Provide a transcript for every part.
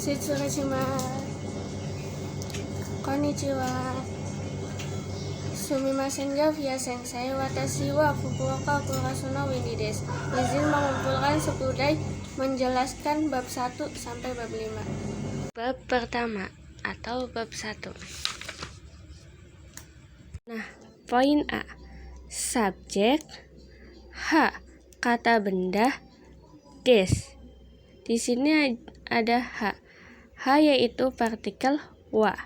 Setsureshimasu. Konnichiwa. Sumimasen ga sensei, watashi wa Fukuoka Kurasuno Winnie desu. Izin mengumpulkan 10 dai menjelaskan bab 1 sampai bab 5. Bab pertama atau bab 1. Nah, poin A. Subjek. H. Kata benda. Des. Di sini ada H. H yaitu partikel wa.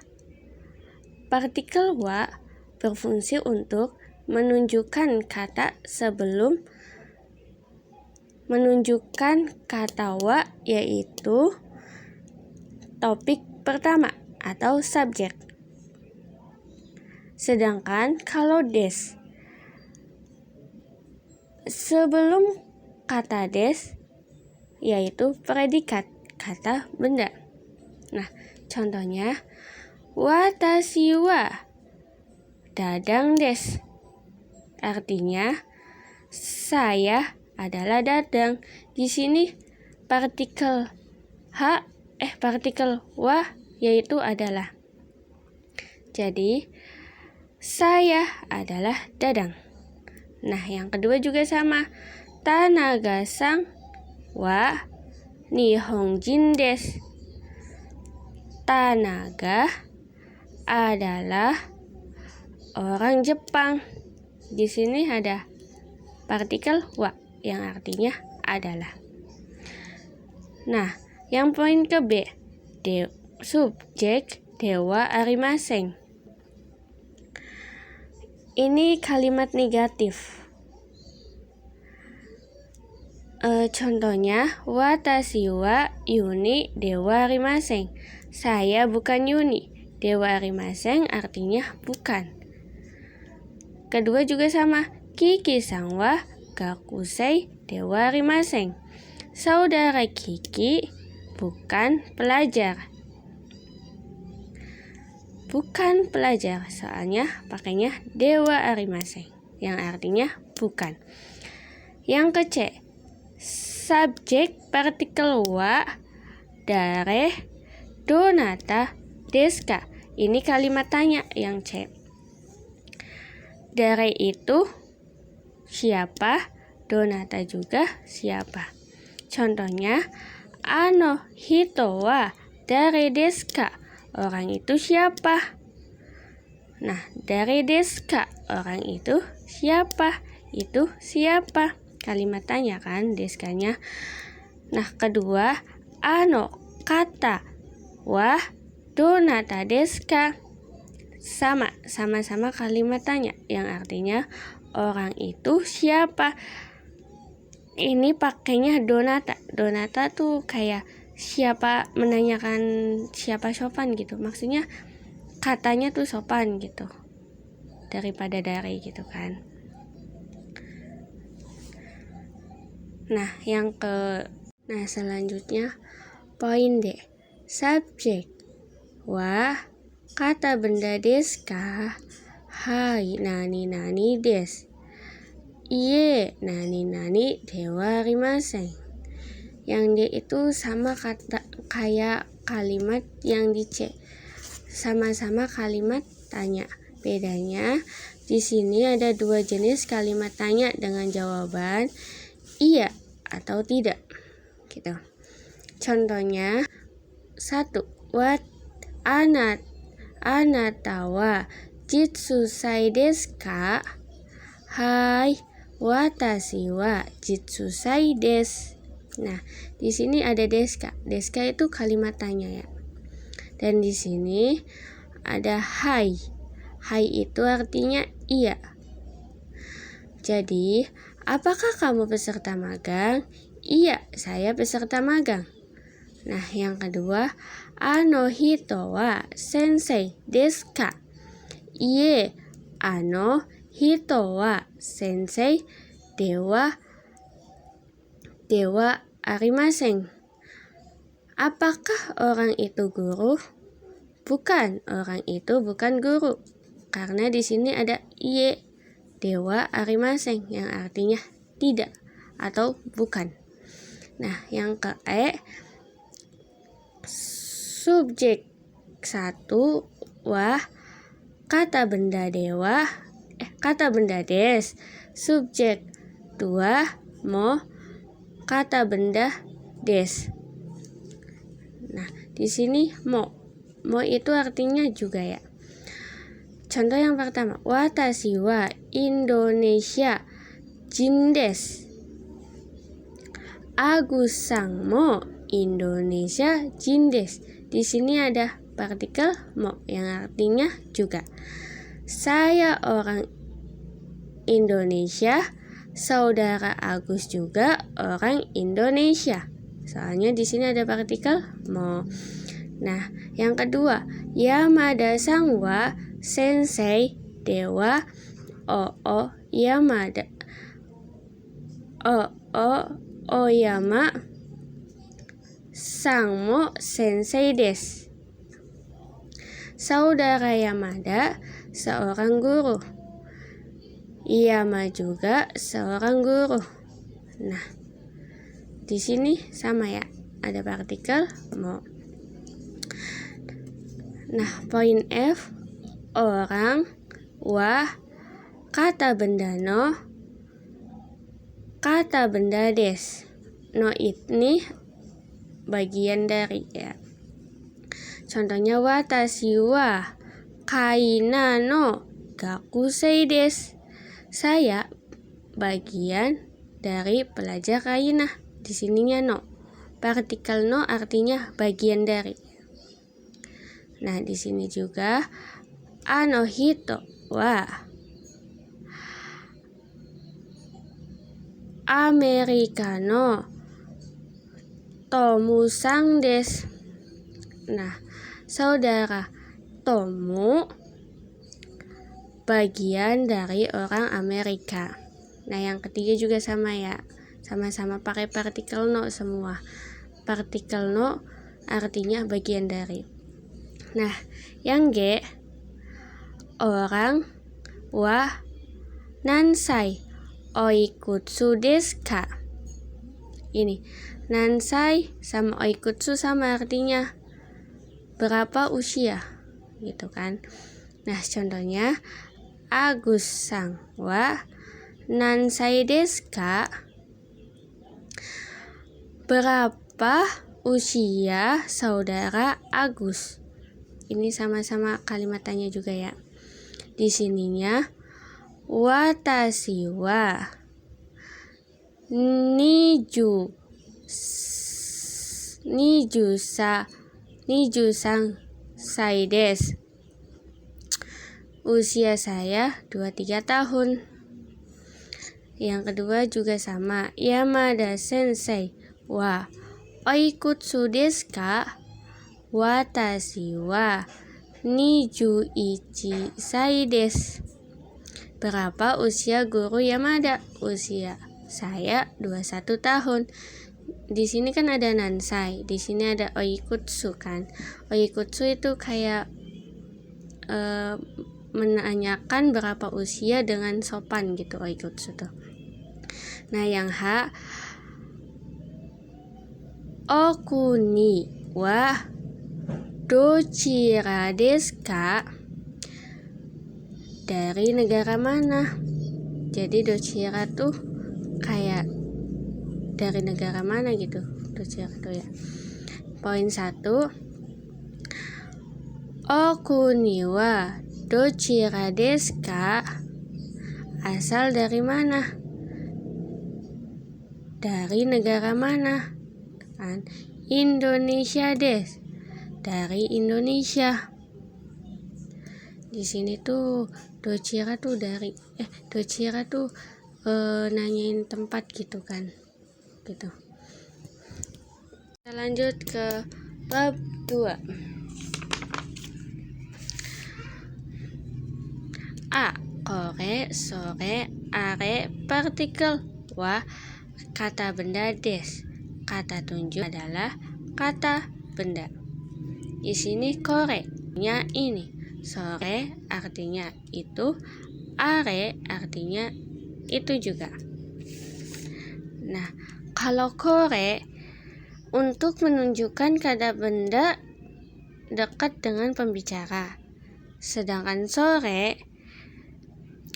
Partikel wa berfungsi untuk menunjukkan kata sebelum menunjukkan kata wa, yaitu topik pertama atau subjek. Sedangkan kalau des, sebelum kata des yaitu predikat kata benda. Nah, contohnya watashi wa dadang des. Artinya saya adalah dadang. Di sini partikel partikel wa yaitu adalah. Jadi saya adalah dadang. Nah, yang kedua juga sama. Tanaga-san wa nihonjin desu. Tanaga adalah orang Jepang. Di sini ada partikel wa yang artinya adalah. Nah, yang poin ke B. Subjek dewa arimasen. Ini kalimat negatif. Contohnya watashi wa Yuni dewa arimasen. Saya bukan Yuni. Dewa arimasen artinya bukan. Kedua juga sama. Kiki-san wa gakusei dewa arimasen. Saudara Kiki bukan pelajar. Bukan pelajar, soalnya pakainya dewa arimasen yang artinya bukan. Yang ke C. Subjek partikel wa dare donata desu. Ini kalimat tanya yang C. Dare itu siapa, donata juga siapa. Contohnya ano hito wa dare desu ka? Orang itu siapa? Nah, dare desu ka? Orang itu siapa? Itu siapa? Kalimat tanya kan deskanya. Nah, kedua, ano kata wa donata desu ka? Sama-sama kalimat tanya yang artinya orang itu siapa. Ini pakainya donata. Donata tuh kayak siapa, menanyakan siapa sopan gitu. Maksudnya katanya tuh sopan gitu daripada dari gitu kan. Nah, selanjutnya poin D. Subjek wa kata benda desu ka? Hai nani desu. Iye nani dewa arimasen. Yang D itu sama kayak kalimat yang di C. Sama-sama kalimat tanya. Bedanya di sini ada 2 jenis kalimat tanya dengan jawaban iya atau tidak. Gitu. Contohnya 1. What anata wa jitsusai desu ka? Hai, watashi wa jitsusai desu. Nah, di sini ada deska. Deska itu kalimat tanya ya. Dan di sini ada hai. Hai itu artinya iya. Jadi, apakah kamu peserta magang? Iya, saya peserta magang. Nah, yang kedua, ano hito wa sensei desu ka? Iye, ano hito wa sensei dewa arimasen. Apakah orang itu guru? Bukan, orang itu bukan guru. Karena di sini ada iye dewa arimasen yang artinya tidak atau bukan. Nah, yang ke E. Subjek 1 wa kata benda des. Subjek 2 mo kata benda des. Nah, di sini mo itu artinya juga ya. Contoh yang pertama, watashi wa Indonesia jin desu. Agus-san mo Indonesia jin desu. Di sini ada partikel mo yang artinya juga. Saya orang Indonesia, saudara Agus juga orang Indonesia. Soalnya di sini ada partikel mo. Nah, yang kedua, Yamada-san wa sensei dewa Yamada. Oyama san mo sensei desu. Saudara Yamada seorang guru. Yama juga seorang guru. Nah, di sini sama ya, ada partikel mo. Nah, poin F, orang wa kata benda no kata benda des. No ini bagian dari ya. Contohnya watashi wa kaina no gakusei desu. Saya bagian dari pelajar kaina. Di sininya no. Partikel no artinya bagian dari. Nah, di sini juga ano hito wa Amerika no Tomu-san desu. Nah, saudara Tomu bagian dari orang Amerika. Nah, yang ketiga juga sama ya. Sama-sama pakai partikel no semua. Partikel no artinya bagian dari. Nah, yang G, orang wa nansai oikutsu desu ka. Ini nansai sama oikutsu sama artinya berapa usia gitu kan. Nah, contohnya Agus-san wa nansai desu ka. Berapa usia saudara Agus? Ini sama-sama kalimat tanya juga ya. Di sininya watashi wa nijusan sai desu. Usia saya 23 tahun. Yang kedua juga sama. Yamada sensei wa oikutsu desu ka? Watashi wa 21 sai desu. Berapa usia guru Yamada? Usia saya 21 tahun. Di sini kan ada nansai, di sini ada oikutsu kan. Oikutsu itu kayak menanyakan berapa usia dengan sopan gitu, oikutsu tuh. Nah, yang H, okuni wa dochira desu ka? Dari negara mana? Jadi dochira tuh kayak dari negara mana gitu. Dochira tuh ya. Poin 1, okuni wa dochira desu ka? Asal dari mana? Dari negara mana? Kan Indonesia desu. Dari Indonesia. Di sini tuh dochira tuh dari dochira tuh nanyain tempat gitu kan. Gitu. Kita lanjut ke bab 2. A, kore, sore, are, partikel. Wa, kata benda des. Kata tunjuk adalah kata benda. Di sini kore-nya ini. Sore artinya itu. Are artinya itu juga. Nah, kalau kore untuk menunjukkan kata benda dekat dengan pembicara. Sedangkan sore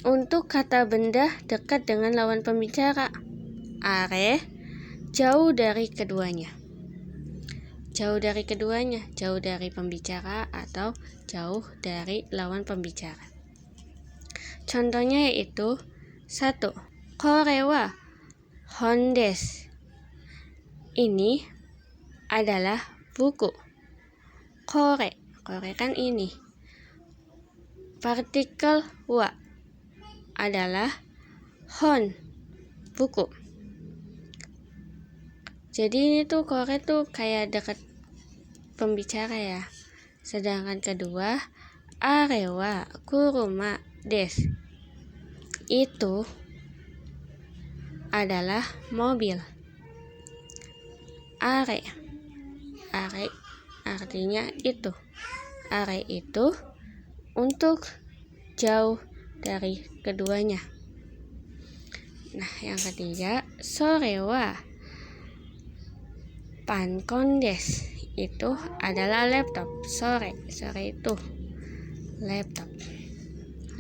untuk kata benda dekat dengan lawan pembicara. Are jauh dari keduanya. Jauh dari keduanya, jauh dari pembicara atau jauh dari lawan pembicara. Contohnya yaitu 1. Kore wa hon desu. Ini adalah buku. Kore kan ini. Partikel wa adalah hon, buku. Jadi ini tuh kore tuh kayak dekat pembicara ya. Sedangkan kedua, are wa kuruma desu. Itu adalah mobil. Are artinya itu. Are itu untuk jauh dari keduanya. Nah, yang ketiga, sore wa pankon desu. Itu adalah laptop. Sore itu laptop.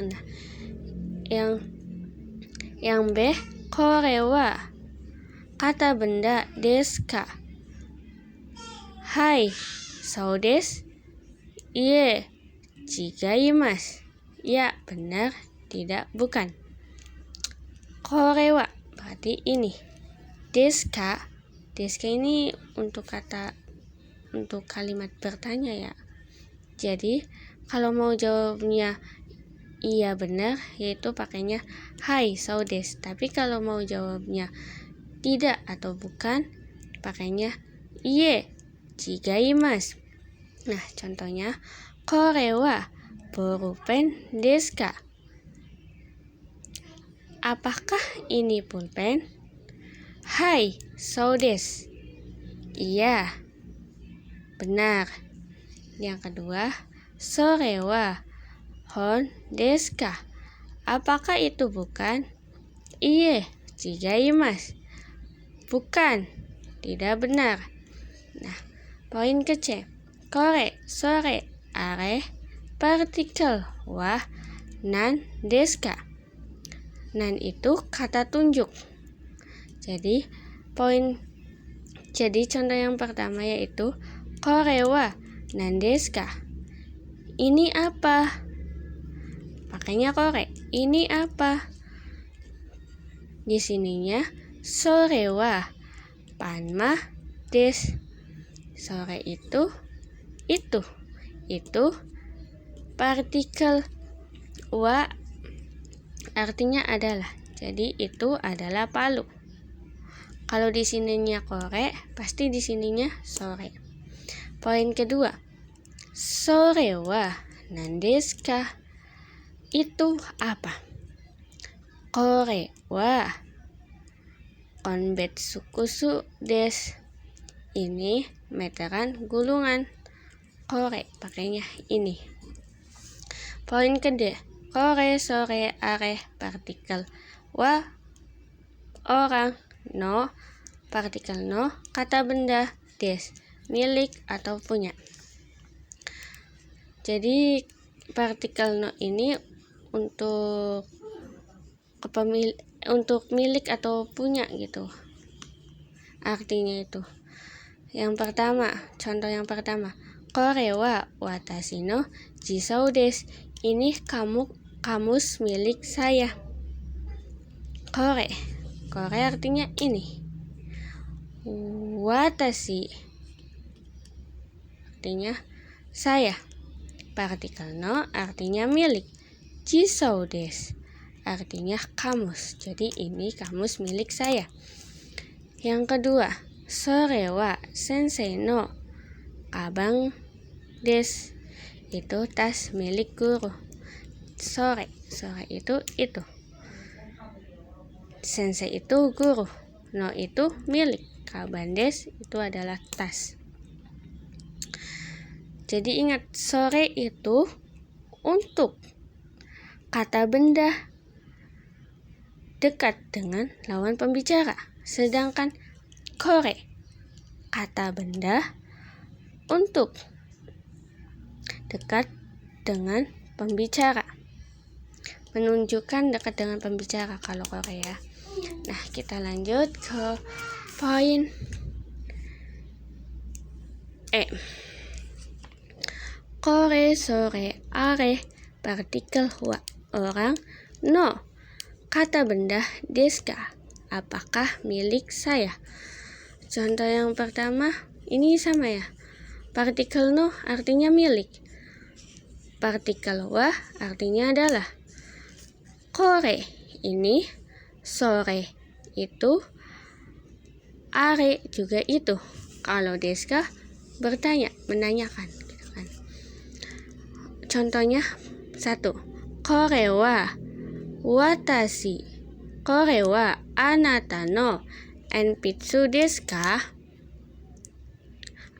Nah, yang B, kore wa kata benda desu ka? Hai, so desu. Iye, chigaimasu. Ya, benar, tidak, bukan. Kore wa berarti ini. Desu ka ini untuk kalimat bertanya ya. Jadi kalau mau jawabnya iya benar, yaitu pakainya hai so desu. Tapi kalau mau jawabnya tidak atau bukan, pakainya iye chigaimasu. Nah, contohnya kore wa pulpen desu ka? Apakah ini pulpen? Hai, so desu. Iya, benar. Yang kedua, sore wa hon desu ka? Apakah itu bukan? Iye, chigaimasu. Bukan, tidak benar. Nah, poin ke C. Kore, sore, are, partikel wa nan desu ka? Nan itu kata tunjuk. Jadi contoh yang pertama yaitu kore wa nan desu ka? Ini apa? Pakainya kore. Ini apa? Di sininya sore wa panma desu. Sore itu partikel wa artinya adalah. Jadi itu adalah palu. Kalau di sininya kore, pasti di sininya sore. Poin kedua, sore wa nan desu ka? Itu apa? Kore wa konbetsukusu desu. Ini meteran gulungan. Kore pakainya ini. Poin kedua, kore, sore, are, partikel wa orang, no, partikel no, kata benda desu, milik atau punya. Jadi partikel no ini untuk milik atau punya gitu. Artinya itu. Yang pertama, contoh yang pertama, kore wa watashi no jisou desu. Ini kamus milik saya. Kore artinya ini. Watashi artinya saya. Partikel no artinya milik. Jisou desu artinya kamus. Jadi ini kamus milik saya. Yang kedua, sore wa sensei no kabang desu. Itu tas milik guru. Sore itu. Sensei itu guru. No itu milik. Kabang desu itu adalah tas. Jadi ingat, sore itu untuk kata benda dekat dengan lawan pembicara. Sedangkan kore kata benda untuk dekat dengan pembicara. Menunjukkan dekat dengan pembicara kalau Korea. Nah, kita lanjut ke poin E. Kore, sore, are, partikel wa, orang, no. Kata benda deska, apakah milik saya? Contoh yang pertama, ini sama ya. Partikel no artinya milik. Partikel wa artinya adalah. Kore ini, sore itu, are juga itu. Kalau deska bertanya, menanyakan gitu kan. Contohnya 1. Kore wa watashi, kore wa anata no enpitsu desu ka?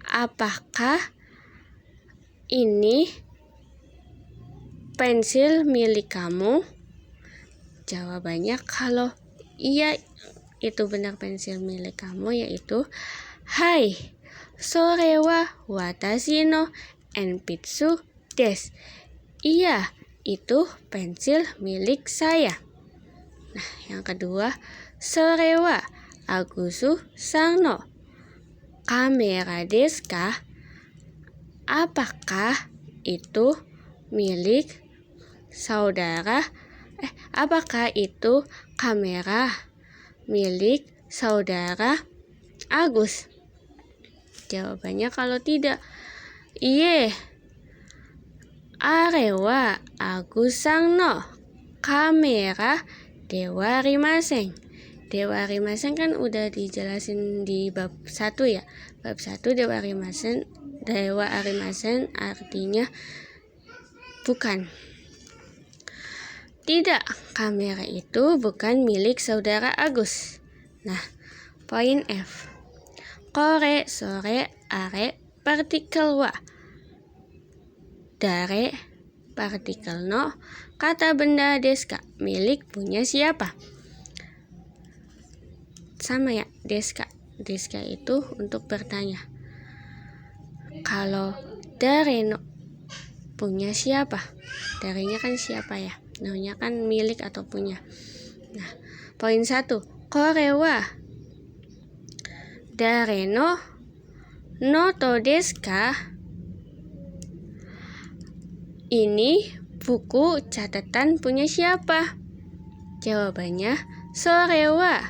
Apakah ini pensil milik kamu? Jawabannya kalau iya itu benar pensil milik kamu, yaitu hai, sore wa watashi no enpitsu desu. Iya, itu pensil milik saya. Nah, yang kedua, sore wa agusu san no kamera desu ka? Apakah itu milik saudara? Apakah itu kamera milik saudara Agus? Jawabannya kalau tidak, iye, are wa Agus san no kamera dewa arimasen. Dewa arimasen kan udah dijelasin di bab 1 ya. Bab 1 dewa arimasen artinya bukan. Tidak, kamera itu bukan milik saudara Agus. Nah, poin F. Kore, sore, are, partikel wa, dare, partikel no, kata benda deska, milik punya siapa? Sama ya, deska. Deska itu untuk bertanya. Kalau dare no punya siapa? Darenya kan siapa ya? No-nya kan milik atau punya. Nah, poin 1. Kore wa dare no noto desu ka? Ini buku catatan punya siapa? Jawabannya sore wa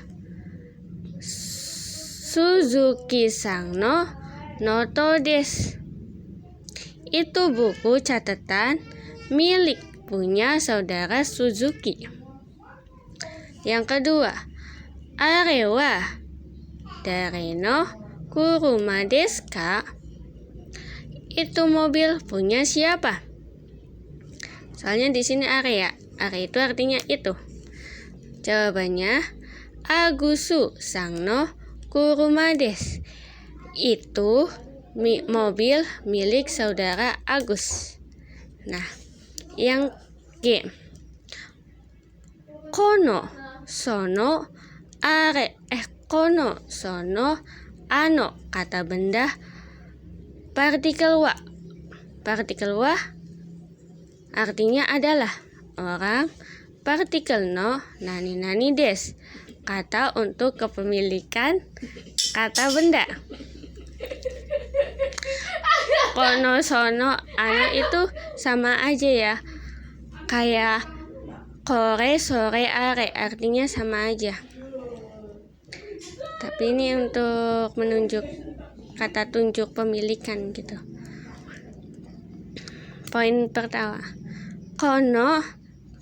Suzuki san no noto desu. Itu buku catatan milik punya saudara Suzuki. Yang kedua, are wa dare no kuruma desu ka? Itu mobil punya siapa? Soalnya di sini are ya. Are itu artinya itu. Jawabannya Agusu san no kuruma desu. Itu mobil milik saudara Agus. Nah, yang G. Kono sono are kono sono ano, kata benda partikel wa. Partikel wa artinya adalah orang. Partikel no nani desu, kata untuk kepemilikan kata benda. Kono sono ano itu sama aja ya, kayak kore, sore, are, artinya sama aja. Tapi ini untuk menunjuk kata tunjuk pemilikan gitu. Poin pertama, kono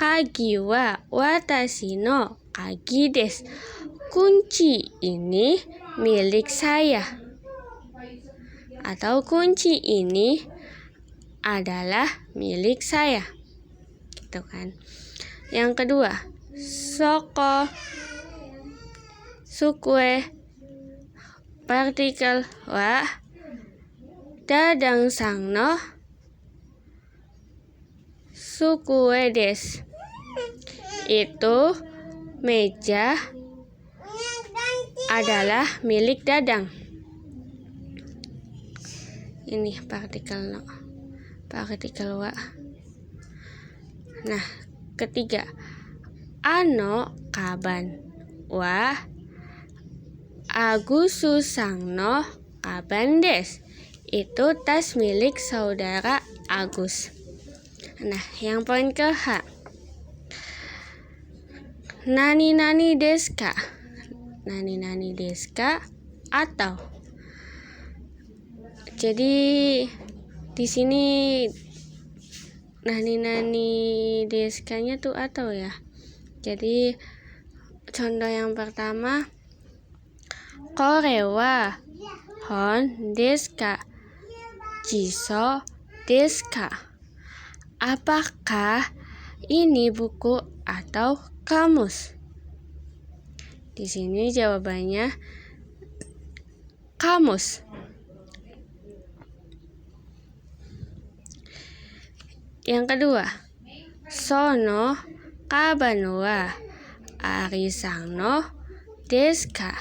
kagi wa watashi no kagi desu. Kunci ini milik saya. Atau kunci ini adalah milik saya. Gitu kan. Yang kedua, soko sukue partikel wa dadang san no sukue desu. Itu meja adalah milik Dadang. Ini partikel no. partikel wa. Nah, ketiga, ano kaban wa Agus Susangno kaban des. Itu tas milik saudara Agus. Nah, yang poin ke H. Nani deska. Nani deska atau. Jadi di sini nani deskanya tuh atau ya. Jadi contoh yang pertama, korewa hon deska jiso deska. Apakah ini buku atau kamus? Di sini jawabannya kamus. Yang kedua, sono kaban wa arisangno deska.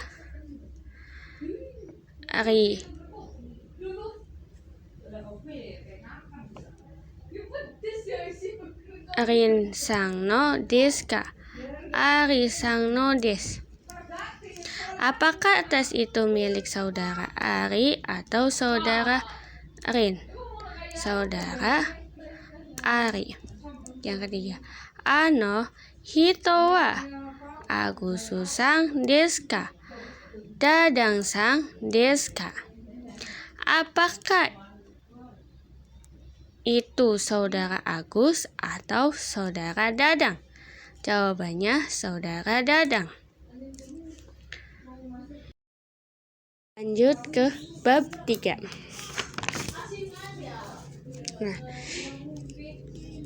Arinsangno deska. Arisangno des. Apakah tas itu milik saudara Ari atau saudara Rin? Saudara Ari. Yang ketiga, ano hitowa Agus Susang deska. Dadang sang deska. Apakah itu saudara Agus atau saudara Dadang? Jawabannya saudara Dadang. Lanjut ke bab 3. Nah,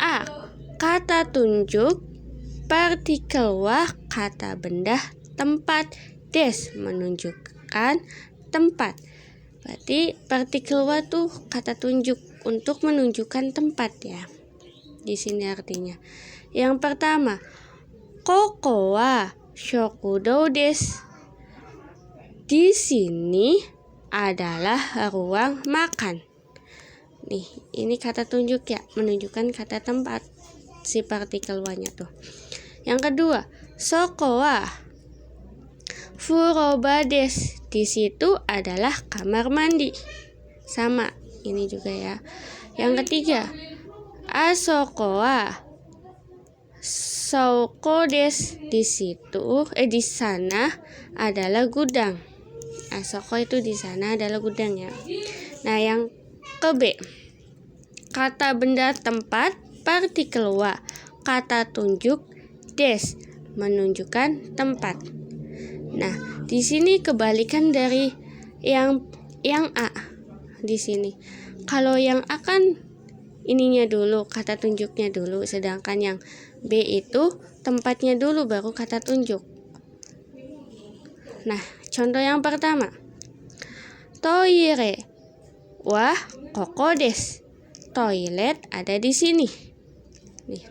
A. Kata tunjuk partikel wa kata benda tempat des menunjukkan tempat. Berarti partikel wa tuh kata tunjuk untuk menunjukkan tempat ya. Di sini artinya. Yang pertama, koko wa shokudo des. Di sini adalah ruang makan. Nih, ini kata tunjuk ya, menunjukkan kata tempat si partikel wa-nya tuh. Yang kedua, soko wa furoba des. Di situ adalah kamar mandi. Sama, ini juga ya. Yang ketiga, asoko wa soko des. Di situ di sana adalah gudang. Asoko itu di sana adalah gudang ya. Nah, yang ke B. Kata benda tempat partikel wa kata tunjuk des menunjukkan tempat. Nah, di sini kebalikan dari yang A di sini. Kalau yang A kan ininya dulu, kata tunjuknya dulu, sedangkan yang B itu tempatnya dulu baru kata tunjuk. Nah, contoh yang pertama. Toire wa koko des. Toilet ada di sini. Nih,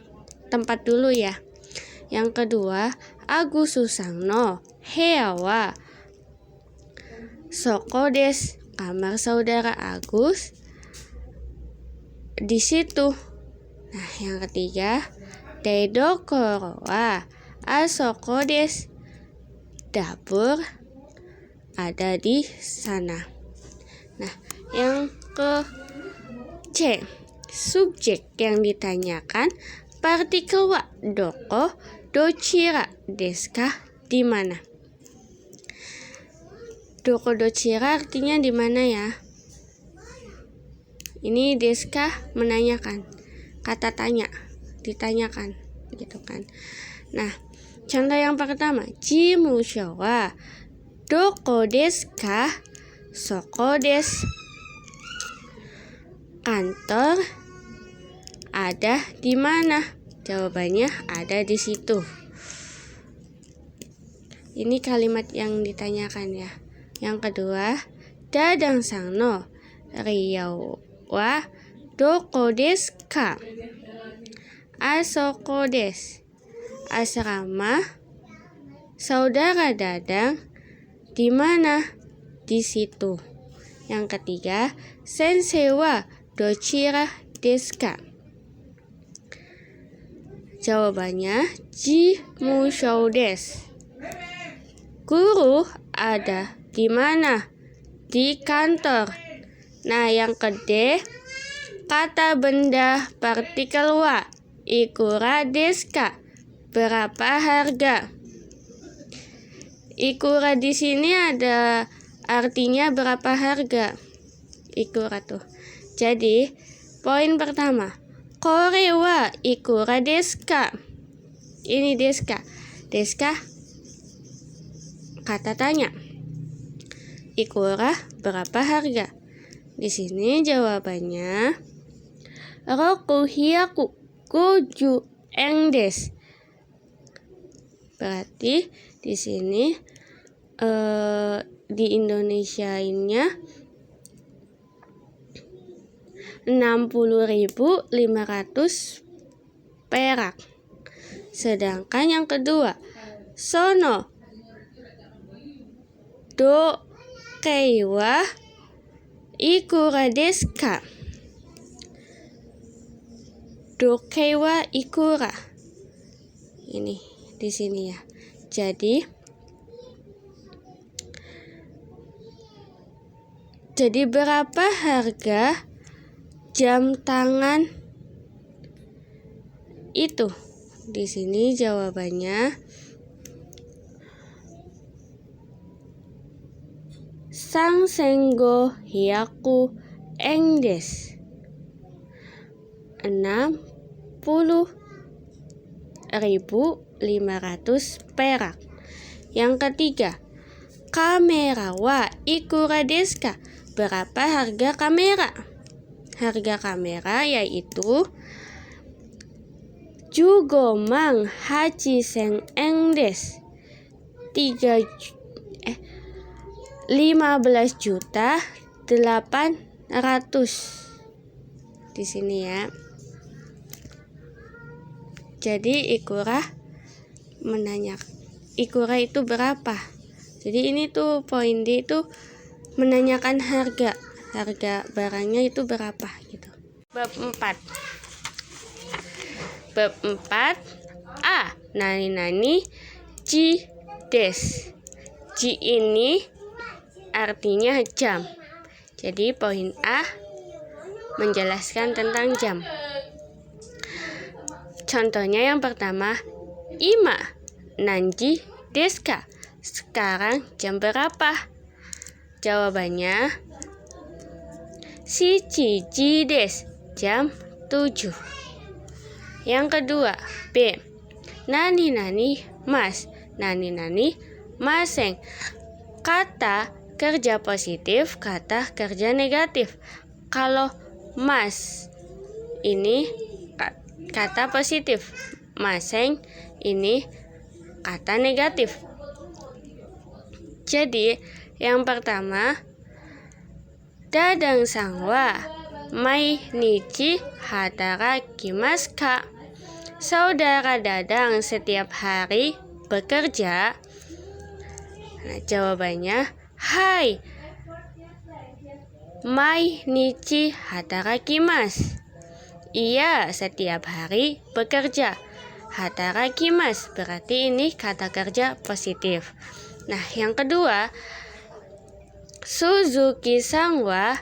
tempat dulu ya. Yang kedua, Agus Susangno hea wa soko des. Kamar saudara Agus di situ. Nah, yang ketiga, Deidokoro wa asoko des. Dapur ada di sana. Nah, yang ke C. Subjek yang ditanyakan partikel wa doko dochira deska di mana. Doko dochira artinya di mana ya. Ini deska menanyakan, kata tanya, ditanyakan gitu kan. Nah, contoh yang pertama, jimusho wa doko deska soko des. Kantor ada di mana? Jawabannya ada di situ. Ini kalimat yang ditanyakan ya. Yang kedua, Dadang sangno riyau wa doko desu ka? Asoko des. Asrama saudara Dadang di mana? Di situ. Yang ketiga, sensei wa dochira desu ka? Jawabannya jimushou desu. Guru ada di mana? Di kantor. Nah, yang kedua, kata benda partikel wa. Ikura desu ka? Berapa harga? Ikura di sini ada artinya berapa harga. Ikura tuh. Jadi, poin pertama, kore wa ikura desu ka? Ini desu ka. Desu ka kata tanya. Ikura berapa harga? Di sini jawabannya roku hiyaku 50 yen desu. Berarti di sini di Indonesiainnya 60.500 perak. Sedangkan yang kedua, sono do kei wa ikura desu ka? Do kei wa ikura. Ini di sini ya. Jadi berapa harga jam tangan itu? Di sini jawabannya Sansengo hiyaku yen desu. 60.500 perak. Yang ketiga, kamera wa ikura desu ka? Berapa harga kamera? Harga kamera yaitu 15,000 yen desu. 15.800.000 di sini ya. Jadi ikura ikura itu berapa? Jadi ini tuh poin D itu menanyakan harga barangnya itu berapa gitu. Bab 4 A. Nani ji desu. Ji ini artinya jam. Jadi poin A menjelaskan tentang jam. Contohnya yang pertama, ima nanji desu ka? Sekarang jam berapa? Jawabannya shichiji desu. Jam 7. Yang kedua, B. Nani mas. Nani maseng. Kata kerja positif, kata kerja negatif. Kalau mas ini kata positif, maseng ini kata negatif. Jadi yang pertama, dadang sang wa mainichi hatarakimasu ka? Saudara Dadang setiap hari bekerja. Nah, jawabannya hai mainichi hatarakimasu. Ia setiap hari bekerja. Hatarakimasu berarti ini kata kerja positif. Nah, yang kedua, Suzuki sang wa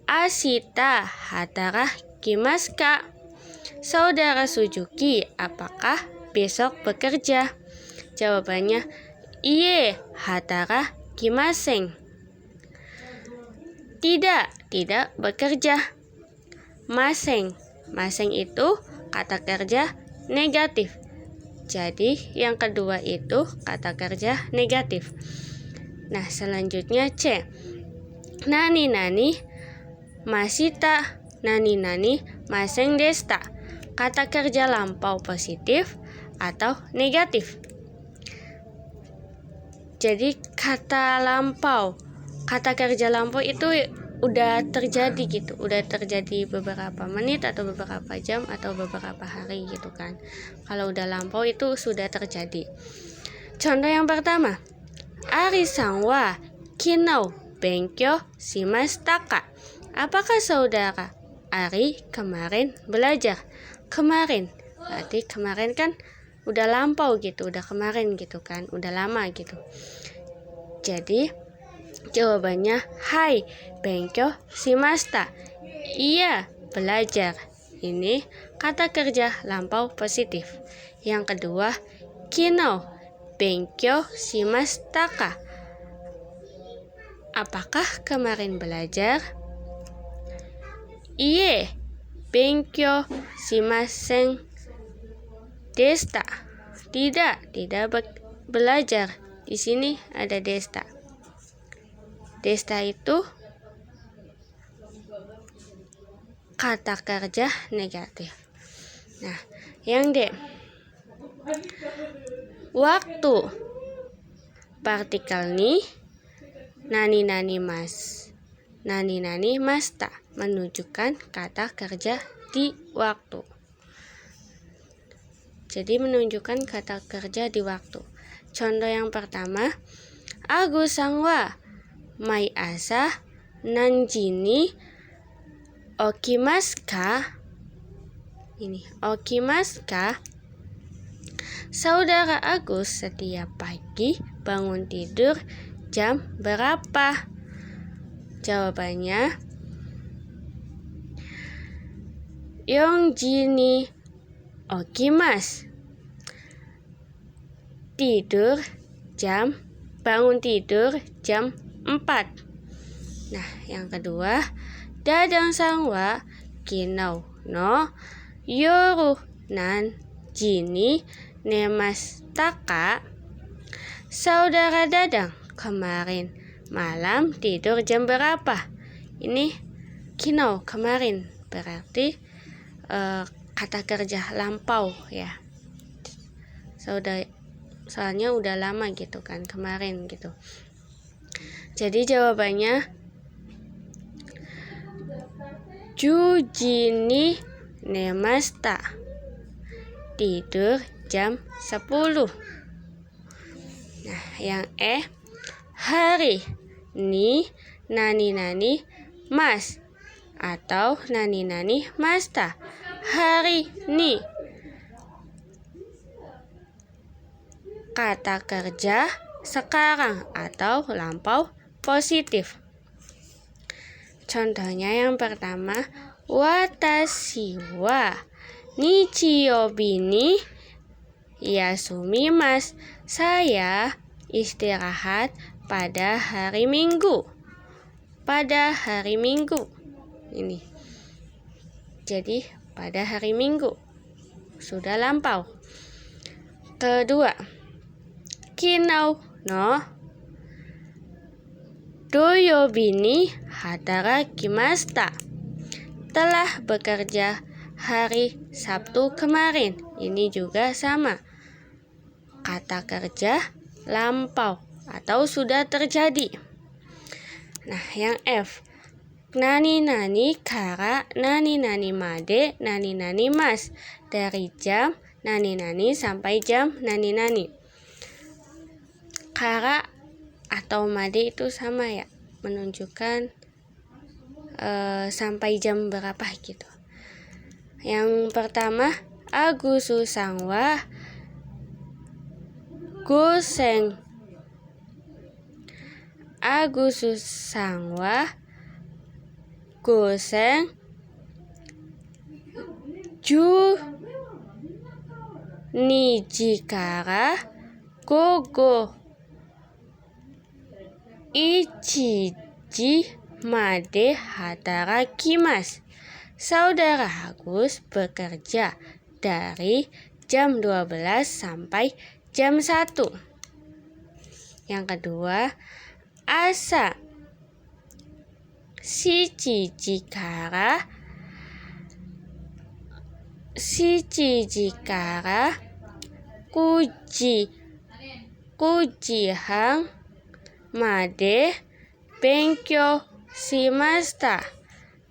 ashita hatarakimasu ka? Saudara Suzuki apakah besok bekerja? Jawabannya iye hatarakimasen. Tidak bekerja. Maseng itu kata kerja negatif. Jadi yang kedua itu kata kerja negatif. Nah, selanjutnya C. Nani masita. Nani maseng desta. Kata kerja lampau positif atau negatif. Jadi kata kerja lampau itu udah terjadi gitu, udah terjadi beberapa menit atau beberapa jam atau beberapa hari gitu kan. Kalau udah lampau itu sudah terjadi. Contoh yang pertama, Ari-san wa kinau benkyou shimashita ka? Apakah saudara Ari kemarin belajar. Kemarin berarti kemarin kan udah lampau gitu, udah kemarin gitu kan, udah lama gitu. Jadi jawabannya hai benkyo shimashita. Iya, belajar. Ini kata kerja lampau positif. Yang kedua, kinau benkyo shimashita ka? Apakah kemarin belajar? Iye, benkyo shimasen deshita. Tidak belajar. Di sini ada deshita. Deshita itu kata kerja negatif. Nah, yang D. Waktu. Partikel ni nani masta menunjukkan kata kerja di waktu. Jadi menunjukkan kata kerja di waktu. Contoh yang pertama, Agus-san wa mai asa nanji ni okimasu ka? Ini okimasu ka? Saudara Agus setiap pagi bangun tidur jam berapa? Jawabannya yonji ni okimasu. Bangun tidur jam 4. Nah, yang kedua, Dadang-san wa kinau no yoru nanji ni nemashita ka? Saudara Dadang kemarin malam tidur jam berapa? Ini kinau kemarin berarti kata kerja lampau ya. Soalnya udah lama gitu kan, kemarin gitu. Jadi jawabannya juji ni nemashita. Tidur jam 10. Nah, yang E, hari ni nani mas atau nani masta. Hari ni kata kerja sekarang atau lampau positif. Contohnya yang pertama, watashi wa nichiyobi ni yasumimasu. Saya istirahat pada hari Minggu. Pada hari Minggu. Ini. Jadi pada hari Minggu. Sudah lampau. Kedua, kinau no doyobi ni hatarakimashita. Telah bekerja hari Sabtu kemarin. Ini juga sama. Kata kerja lampau atau sudah terjadi. Nah, yang F. Nani kara nani made nani mas. Dari jam nani sampai jam nani. Kara atau made itu sama ya, menunjukkan sampai jam berapa gitu. Yang pertama, Agus-san wa gosen. Agus-san wa gosen 12時から午後1時まで働きます. Saudara Agus bekerja dari jam 12 sampai jam 1. Yang kedua, asa 7時から9時半まで勉強しました.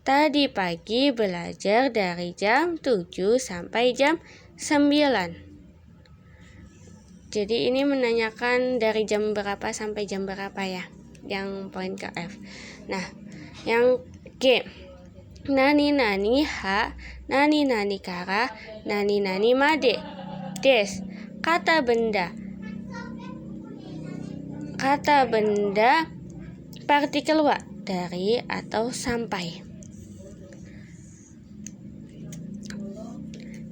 Tadi pagi belajar dari jam 7 sampai jam 9. Jadi ini menanyakan dari jam berapa sampai jam berapa ya, yang poin ke F. Nah, yang G. Nani nani ha, nani nani kara, nani nani made. Des, kata benda. Kata benda partikel wa, dari atau sampai.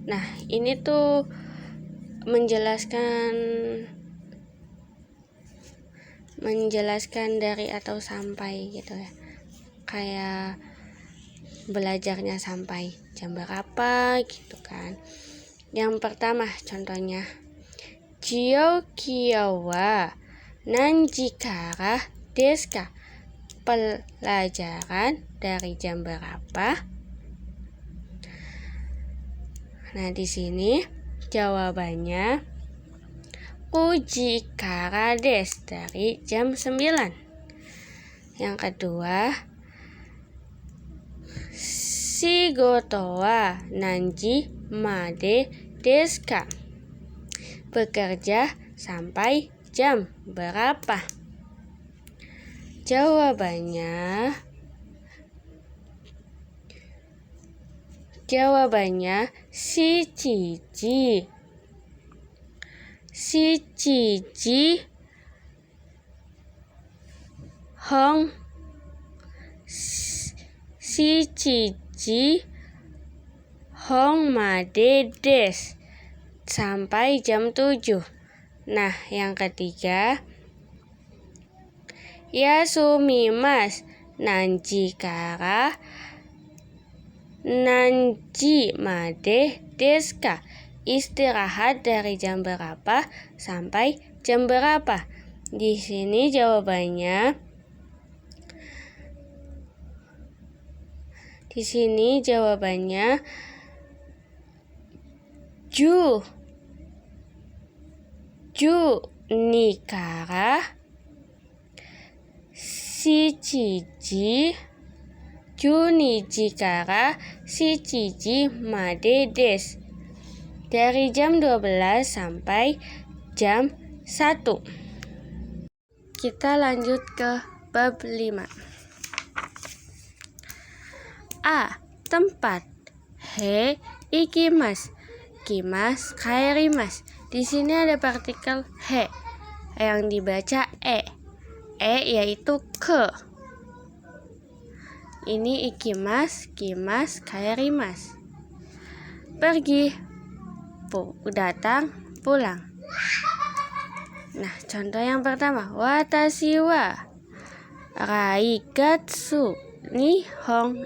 Nah, ini tuh menjelaskan dari atau sampai gitu ya. Kayak belajarnya sampai jam berapa gitu kan. Yang pertama contohnya, Jio Kyo wa nanji kara desu ka? Pelajaran dari jam berapa? Nah, di sini jawabannya uji kara desu, dari jam 9. Yang kedua, shigoto wa nanji made desu ka? Bekerja sampai jam berapa? Jawabannya shichiji. Shichiji hong made desu, sampai jam 7. Nah, yang ketiga, yasumimasu nanji kara nanji made desu ka? Istirahat dari jam berapa sampai jam berapa? Di sini jawabannya ju ni kara shichiji made desu, dari jam 12 sampai jam 1. Kita lanjut ke bab 5. A. Tempat. He ikimasu. Kimas kaerimasu. Di sini ada partikel he yang dibaca e. Yaitu ke. Ini ikimas, kimas, kaerimasu. Pergi, datang, pulang. Nah, contoh yang pertama, watashi wa raigatsu nihon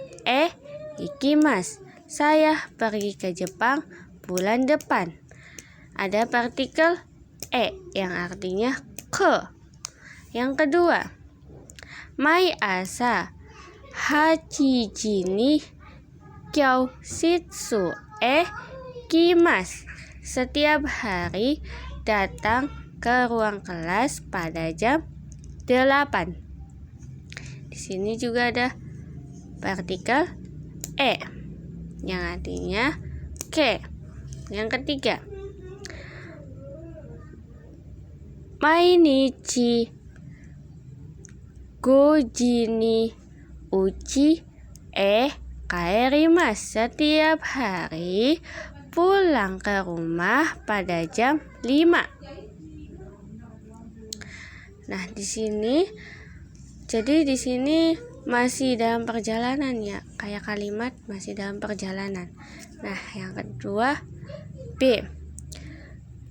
ikimasu. Saya pergi ke Jepang bulan depan. Ada partikel e yang artinya ke. Yang kedua, mai asa hachiji ni kyoshitsu kimasu. Setiap hari datang ke ruang kelas pada jam 8. Di sini juga ada partikel e yang artinya ke. Yang ketiga, mainichi goji ni uchi kaerimasu. Setiap hari pulang ke rumah pada jam 5. Nah, di sini masih dalam perjalanan ya, kayak kalimat masih dalam perjalanan. Nah, yang kedua, B.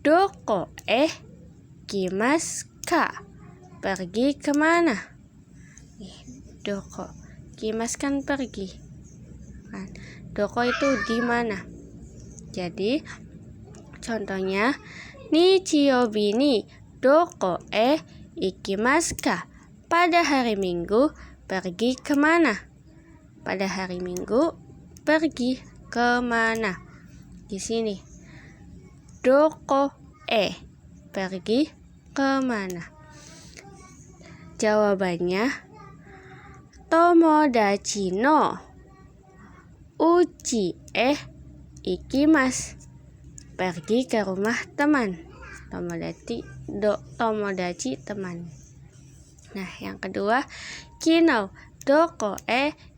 Doko kimasu ka? Pergi kemana? Doko, kimas kan pergi. Doko itu di mana? Jadi contohnya, nichiyobi ni doko ikimasu ka? Pada hari Minggu pergi kemana? Pada hari Minggu pergi kemana? Di sini doko pergi kemana? Jawabannya tomodachi no uchi ikimasu. Pergi ke rumah teman. Tomodachi teman. Nah, yang kedua, kino doko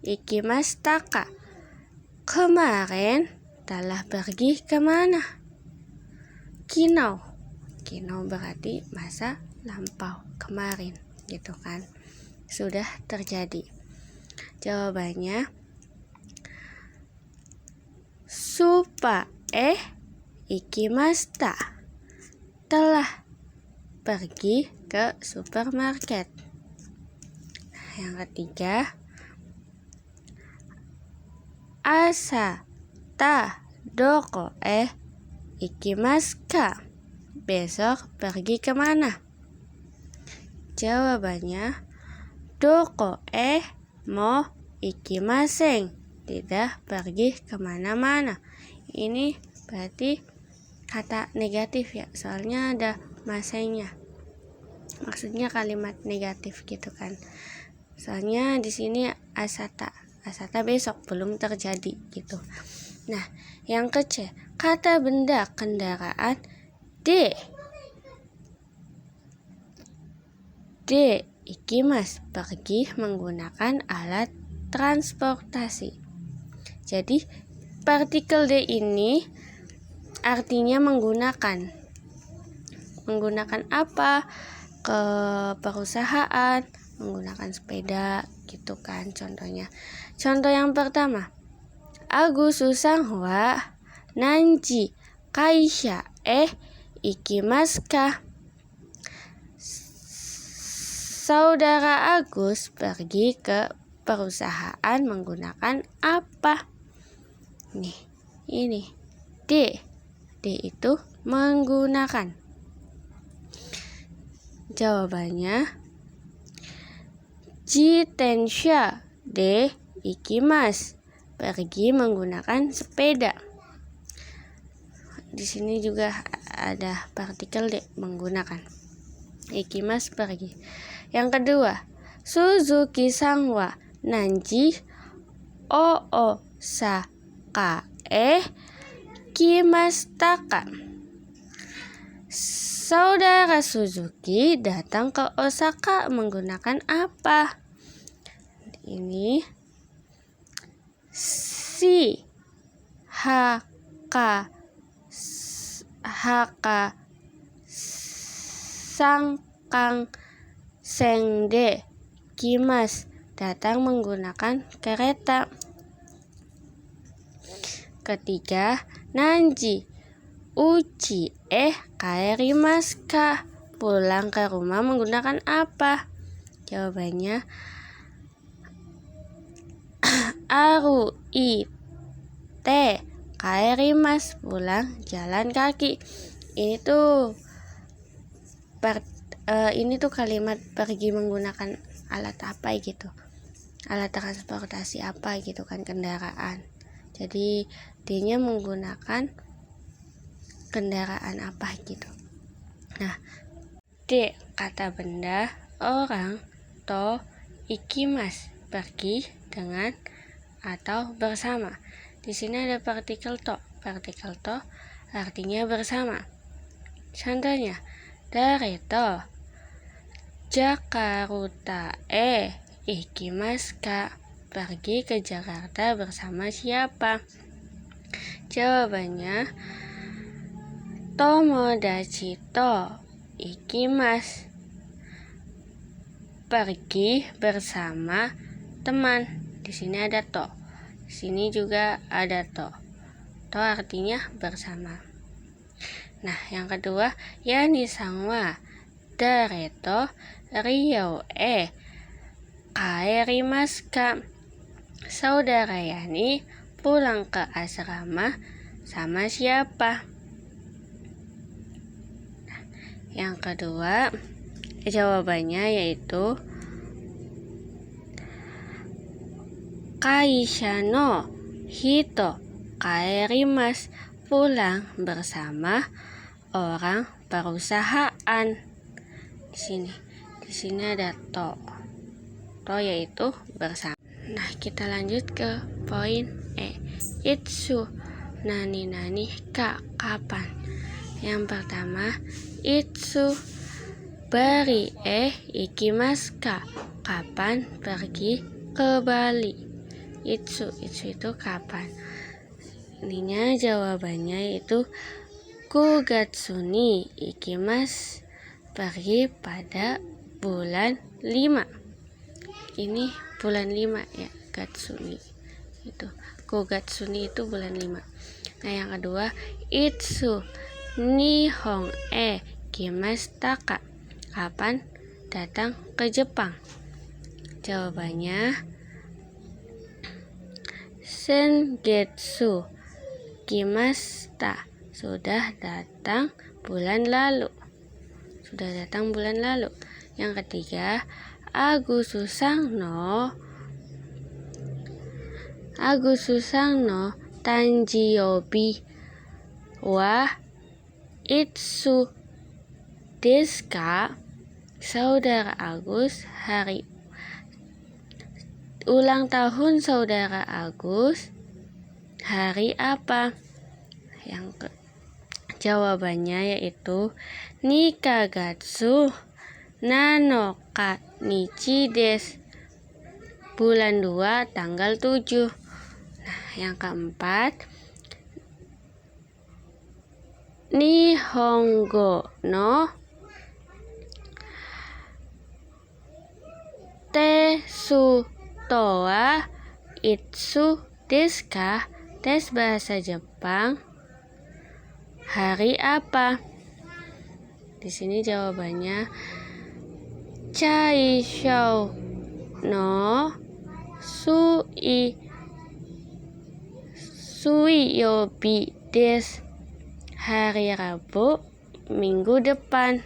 ikimashita ka? kemarin telah pergi kemana? Kinau. Kinau berarti masa lampau, kemarin gitu kan, sudah terjadi. Jawabannya supa ikimashita, telah pergi ke supermarket. Yang ketiga, asa ta doko ikimasu ka, besok pergi kemana? Jawabannya doko mo ikimasen, tidak pergi kemana-mana. Ini berarti kata negatif ya, soalnya ada masenya. Maksudnya kalimat negatif gitu kan. Soalnya di sini asata besok, belum terjadi gitu. Nah, yang ke-C, kata benda kendaraan D ikimas, pergi menggunakan alat transportasi. Jadi partikel D ini artinya menggunakan apa? Ke perusahaan, menggunakan sepeda gitu kan contohnya. Contoh yang pertama, Agus Susangwa nanji kaisha ikimasu ka. Saudara Agus pergi ke perusahaan menggunakan apa? Nih, ini D itu menggunakan. Jawabannya jitensha de ikimasu, pergi menggunakan sepeda. Di sini juga ada partikel D, menggunakan. Ikimasu, pergi. Yang kedua, Suzuki Sangwa nanji Osaka kimashita ka. Saudara Suzuki datang ke Osaka menggunakan apa? Ini si haka sangkang sengde kimas, datang menggunakan kereta. Ketiga, nanji uchi kaerimasu ka, pulang ke rumah menggunakan apa? Jawabannya aru ite kaerimasu, pulang jalan kaki. Ini tuh kalimat pergi menggunakan alat apa gitu, alat transportasi apa gitu kan, kendaraan. Jadi D-nya menggunakan kendaraan apa gitu. Nah, D, kata benda, orang, to ikimasu, pergi dengan atau bersama. Di sini ada partikel to. Partikel to artinya bersama. Contohnya, dari to Jakarta ikimasu ka, pergi ke Jakarta bersama siapa? Jawabannya tomodachi to ikimasu, pergi bersama teman. Di sini ada to. Di sini juga ada to. To artinya bersama. Nah, yang kedua, Yani Sangwa dareto Rio kaerimasu ka. Saudara Yani pulang ke asrama sama siapa? Nah, yang kedua, jawabannya yaitu kaisha no hito kaerimasu, pulang bersama orang perusahaan. Di sini ada to. To yaitu bersama. Nah, kita lanjut ke poin E. Itsu nani ka, kapan? Yang pertama, itsu bari ikimasu ka, kapan pergi ke Bali? Itsu itu kapan. Ininya jawabannya yaitu 9月に行きます。Pergi pada bulan 5. Ini bulan 5 ya, Gatsuni. Itu. 9月に itu bulan 5. Nah, yang kedua, Itsu Nihon kimashita ka? Kapan datang ke Jepang? Jawabannya Sengetsu kimashita. Sudah datang bulan lalu. Yang ketiga, Agustus no Tanjiobi wa itsu desu ka? Saudara Agus, hari ulang tahun saudara Agus hari apa? Jawabannya yaitu 2月7日desu. Bulan 2 tanggal 7. Nah, yang keempat, Nihongo no tesu to wa itsu desu ka? Tes bahasa Jepang hari apa? Di sini jawabannya Chaishou no Suiyobi desu. Hari Rabu minggu depan.